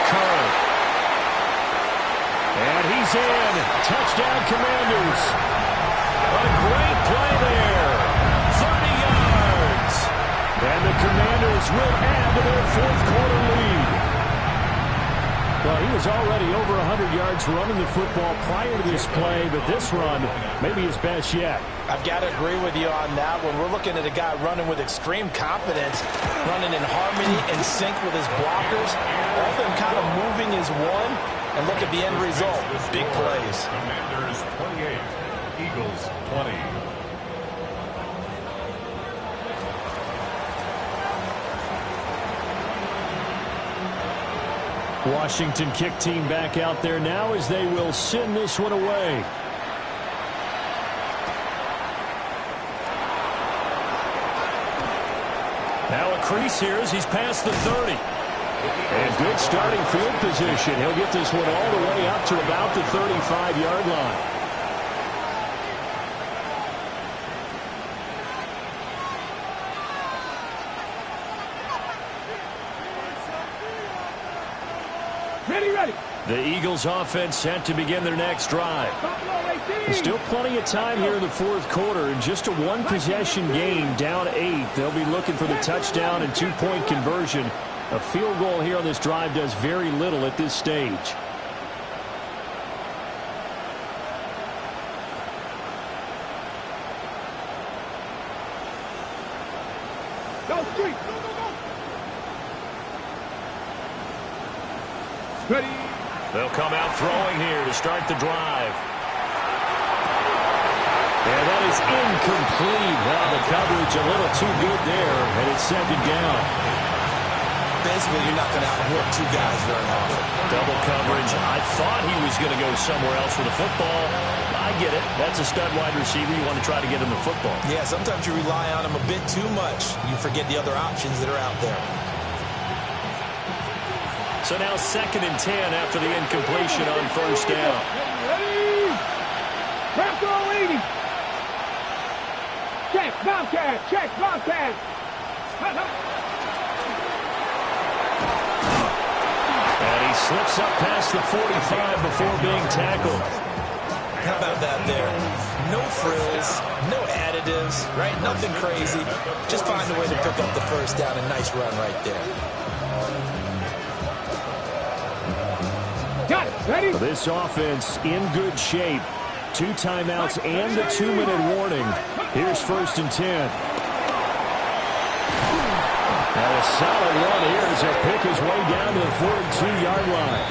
Kerr. in. Touchdown, Commanders. A great play there. 30 yards. And the Commanders will add to their fourth quarter lead. Well, he was already over 100 yards running the football prior to this play, but this run may be his best yet. I've got to agree with you on that one. We're looking at a guy running with extreme confidence, running in harmony and sync with his blockers. All of them kind of moving as one. And look at the end result. Big plays. Commanders 28, Eagles 20. Washington kick team back out there now as they will send this one away. Now a crease here as he's past the 30. And good starting field position. He'll get this one all the way up to about the 35-yard line. Ready. The Eagles offense set to begin their next drive. There's still plenty of time here in the fourth quarter. In just a one-possession game, down 8. They'll be looking for the touchdown and two-point conversion. A field goal here on this drive does very little at this stage. Go, street. Ready. They'll come out throwing here to start the drive. And that is incomplete. Well, the coverage a little too good there, and it's second down. Basically, you're not going to outwork two guys very often. Double coverage. I thought he was going to go somewhere else with the football. I get it. That's a stud wide receiver. You want to try to get him the football. Yeah, sometimes you rely on him a bit too much. You forget the other options that are out there. So now 2nd and 10 after the incompletion on first down. Ready. Wrap throw 80. Check, Bobcat. Check, Bobcat. And he slips up past the 45 before being tackled. How about that there? No frills, no additives, right? Nothing crazy. Just find a way to pick up the first down. A nice run right there. Got it. Ready. This offense in good shape. 2 timeouts and the 2-minute warning. Here's 1st and 10. And a solid run here as he'll pick his way down to the 42-yard line.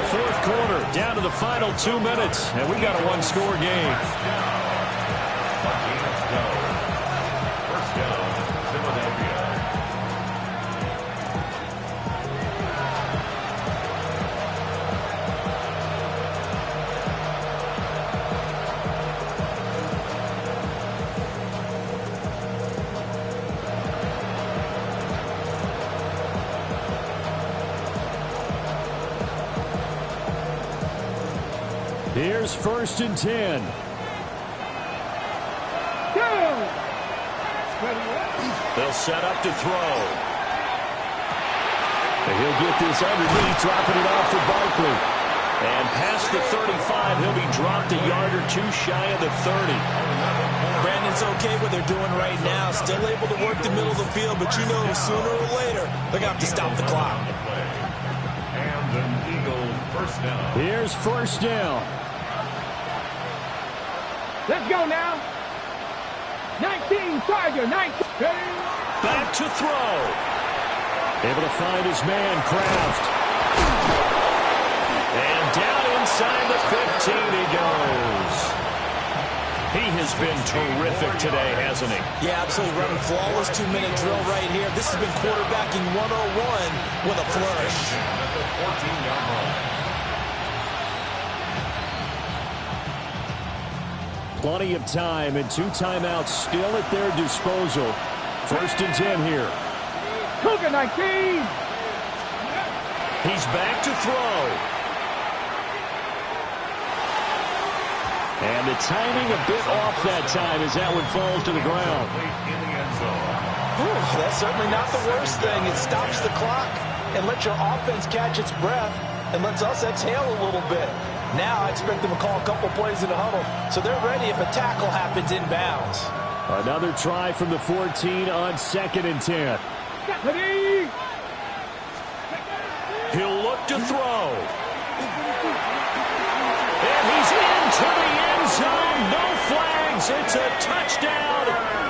Fourth quarter, down to the final 2 minutes, and we've got a one-score game. First down, Philadelphia. Here's 1st and 10. They'll set up to throw. And he'll get this underneath, dropping it off for Barkley. And past the 35, he'll be dropped a yard or two shy of the 30. Brandon's okay what they're doing right now. Still able to work the middle of the field, but you know sooner or later they're going to have to stop the clock. And an Eagle first down. Here's 1st down. Let's go now. 19, Tiger, 19. Back to throw. Able to find his man, Kraft. And down inside the 15 he goes. He has been terrific today, hasn't he? Yeah, absolutely. Running flawless 2-minute drill right here. This has been quarterbacking 101 with a flourish. At the 14-yard line. Plenty of time and 2 timeouts still at their disposal. 1st and 10 here. Cougar 19. He's back to throw. And the timing a bit off that time as that one falls to the ground. In the end zone. That's certainly not the worst thing. It stops the clock and lets your offense catch its breath. and lets us exhale a little bit. Now I expect them to call a couple plays in the huddle, so they're ready if a tackle happens inbounds. Another try from the 14 on 2nd and 10. He'll look to throw. And he's into the end zone. No flags. It's a touchdown.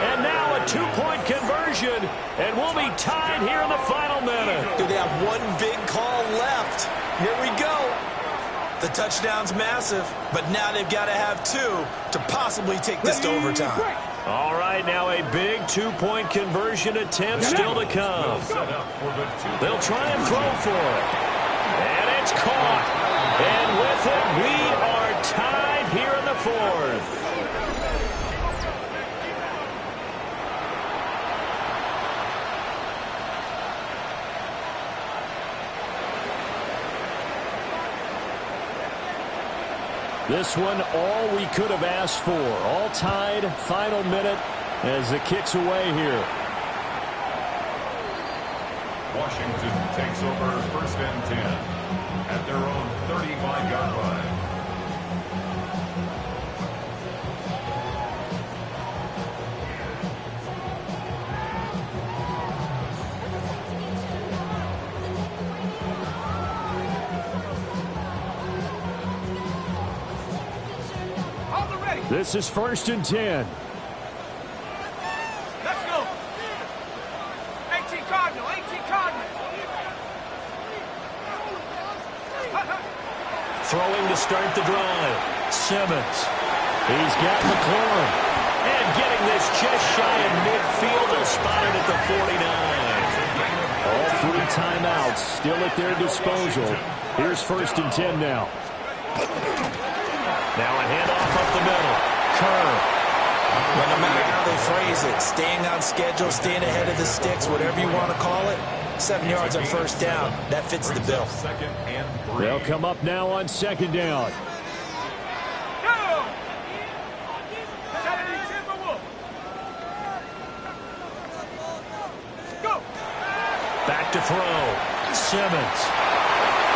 And now a 2-point conversion. And we'll be tied here in the final minute. Do they have one big call left? Here we go. The touchdown's massive, but now they've got to have 2 to possibly take this to overtime. All right, now a big 2-point conversion attempt still to come. They'll try and throw for it. And it's caught. And with it, we are tied here in the 4th. This one, all we could have asked for. All tied, final minute as it kicks away here. Washington takes over 1st and 10 at their own 35-yard line. This is 1st and 10. Let's go. 18 Cardinal, 18 Cardinal. Throwing to start the drive. Simmons. He's got McLaurin. And getting this just shy of midfield. They'll spot it at the 49. All 3 timeouts still at their disposal. Here's 1st and 10 now. Now a handoff up the middle. Kerr. Well, no matter how they phrase it, staying on schedule, staying ahead of the sticks, whatever you want to call it, 7 yards on 1st down. That fits the bill. They'll come up now on 2nd down. Go. Back to throw. Simmons.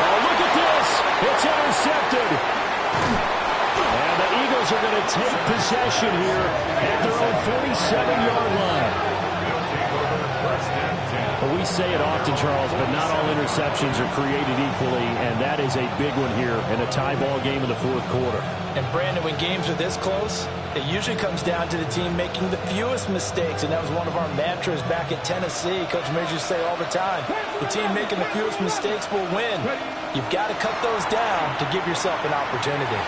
Oh, look at this. It's intercepted. And the Eagles are going to take possession here at their own 47-yard line. Well, we say it often, Charles, but not all interceptions are created equally, and that is a big one here in a tie ball game in the 4th quarter. And, Brandon, when games are this close, it usually comes down to the team making the fewest mistakes, and that was one of our mantras back at Tennessee. Coach Majors used to say all the time, the team making the fewest mistakes will win. You've got to cut those down to give yourself an opportunity.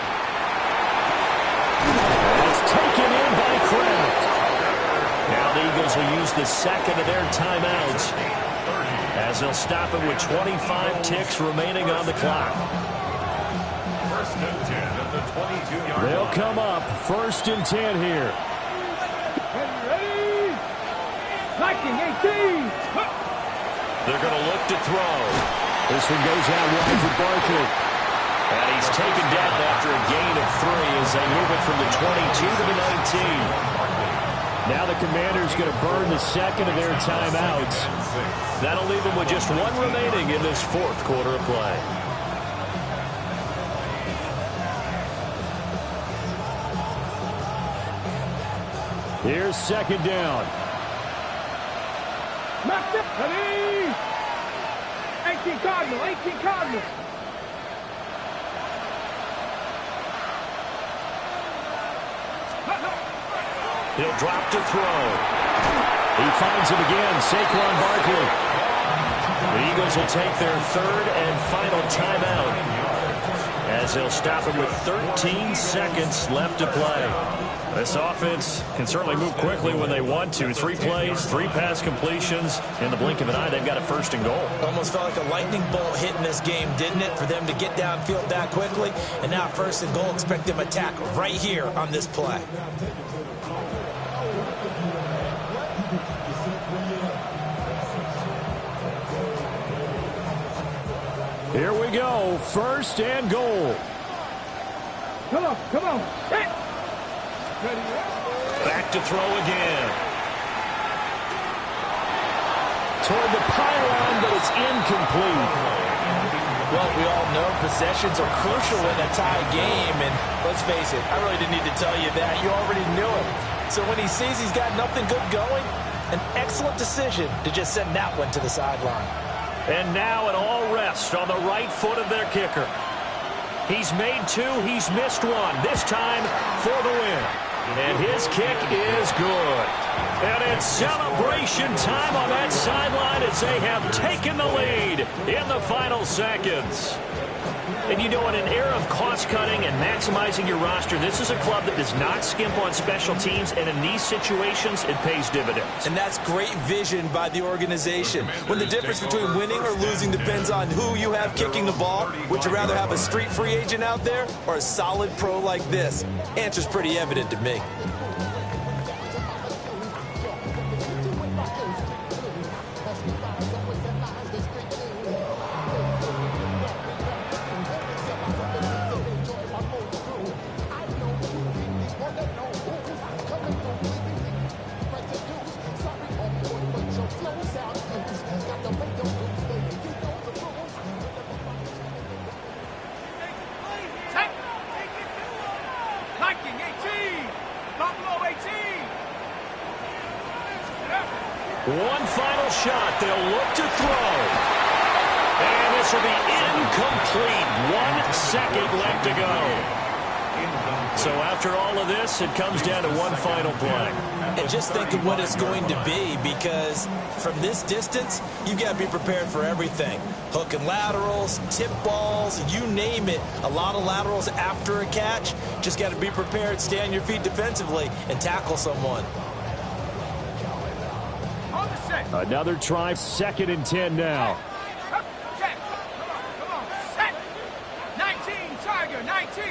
It's taken in by Kraft. Now the Eagles will use the second of their timeouts as they'll stop it with 25 ticks remaining on the clock. 1st and 10 at the 22-yard line. They'll come up 1st and 10 here. Ready? Liking 18. They're going to look to throw. This one goes out wide for Barkley. And he's taken down after a gain of 3 as they move it from the 22 to the 19. Now the Commanders going to burn the second of their timeouts. That'll leave them with just 1 remaining in this 4th quarter of play. Here's 2nd down. Ready? 18 Cardinal, 18 Cardinal. He'll drop to throw. He finds him again, Saquon Barkley. The Eagles will take their 3rd and final timeout as they'll stop it with 13 seconds left to play. This offense can certainly move quickly when they want to. 3 plays, 3 pass completions. In the blink of an eye, they've got a 1st and goal. Almost felt like a lightning bolt hit in this game, didn't it? For them to get downfield that quickly. And now 1st and goal, expect them to attack right here on this play. Here we go, 1st and goal. Come on, come on. Hey. Back to throw again. Toward the pylon, but it's incomplete. Well, we all know possessions are crucial in a tie game, and let's face it, I really didn't need to tell you that. You already knew it. So when he sees he's got nothing good going, an excellent decision to just send that one to the sideline. And now it all rests on the right foot of their kicker. He's made two, he's missed one, this time for the win. And his kick is good. And it's celebration time on that sideline as they have taken the lead in the final seconds. And you know, in an era of cost-cutting and maximizing your roster, this is a club that does not skimp on special teams, and in these situations, it pays dividends. And that's great vision by the organization. When the difference between winning or losing depends on who you have kicking the ball, would you rather have a street free agent out there or a solid pro like this? Answer's pretty evident to me. One final shot. They'll look to throw. And this will be incomplete. 1 second left to go. So after all of this, it comes down to one final play. And just think of what it's going to be, because from this distance, you've got to be prepared for everything. Hook and laterals, tip balls, you name it. A lot of laterals after a catch. Just got to be prepared, stay on your feet defensively, and tackle someone. Another try, 2nd and 10 now. Check. Come on. Set. 19, Tiger. 19,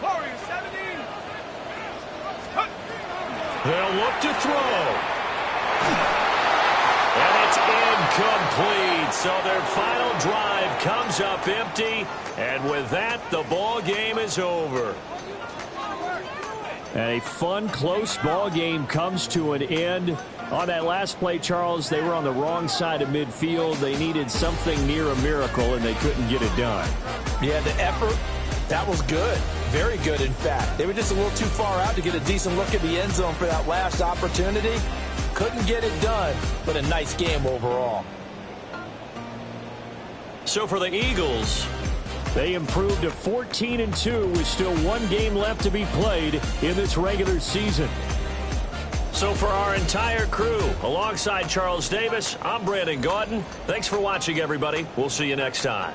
Warriors, 17. They'll look to throw. And it's incomplete. So their final drive comes up empty. And with that, the ball game is over. And a fun, close ball game comes to an end. On that last play, Charles, they were on the wrong side of midfield. They needed something near a miracle, and they couldn't get it done. Yeah, the effort, that was good. Very good, in fact. They were just a little too far out to get a decent look at the end zone for that last opportunity. Couldn't get it done, but a nice game overall. So for the Eagles, they improved to 14-2 with still one game left to be played in this regular season. So for our entire crew, alongside Charles Davis, I'm Brandon Gaudin. Thanks for watching, everybody. We'll see you next time.